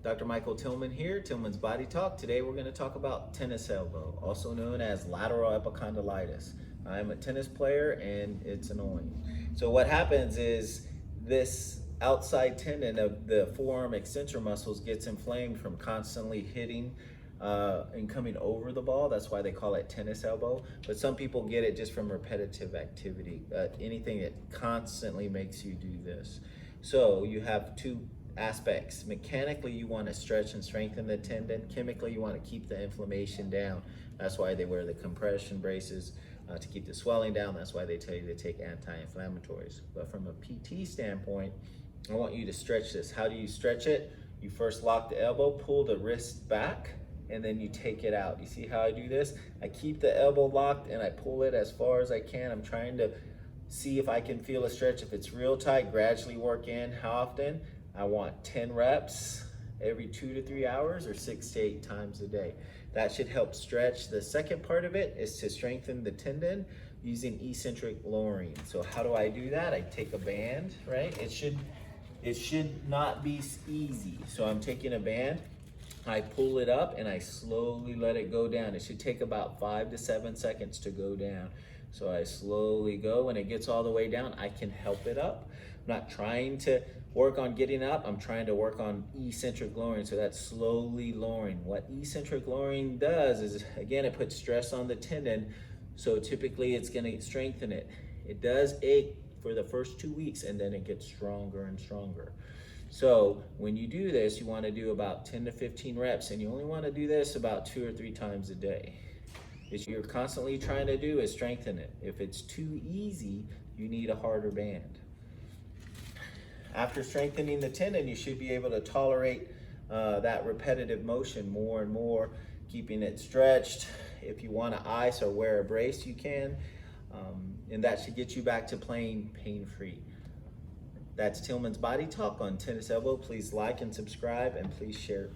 Dr. Michael Tillman here, Tillman's Body Talk. Today we're going to talk about tennis elbow, also known as lateral epicondylitis. I'm a tennis player and it's annoying. So what happens is this outside tendon of the forearm eccentric muscles gets inflamed from constantly hitting and coming over the ball. That's why they call it tennis elbow. But some people get it just from repetitive activity, anything that constantly makes you do this. So you have two aspects. Mechanically, you want to stretch and strengthen the tendon. Chemically, you want to keep the inflammation down. That's why they wear the compression braces to keep the swelling down. That's why they tell you to take anti-inflammatories. But from a PT standpoint, I want you to stretch this. How do you stretch it? You first lock the elbow, pull the wrist back, and then you take it out. You see how I do this? I keep the elbow locked and I pull it as far as I can. I'm trying to see if I can feel a stretch. If it's real tight, gradually work in. How often? I want 10 reps every 2 to 3 hours or 6 to 8 times a day. That should help stretch. The second part of it is to strengthen the tendon using eccentric lowering. So how do I do that? I take a band, right? It should not be easy. So I'm taking a band, I pull it up and I slowly let it go down. It should take about 5 to 7 seconds to go down. So I slowly go. When it gets all the way down, I can help it up. I'm not trying to work on getting up. I'm trying to work on eccentric lowering. So that's slowly lowering. What eccentric lowering does is, again, it puts stress on the tendon. So typically it's going to strengthen it. It does ache for the first 2 weeks and then it gets stronger and stronger. So when you do this, you want to do about 10 to 15 reps, and you only want to do this about 2 or 3 times a day. What you're constantly trying to do is strengthen it. If it's too easy, you need a harder band. After strengthening the tendon, you should be able to tolerate that repetitive motion more and more, keeping it stretched. If you want to ice or wear a brace, you can. And that should get you back to playing pain-free. That's Tillman's Body Talk on tennis elbow. Please like and subscribe, and please share.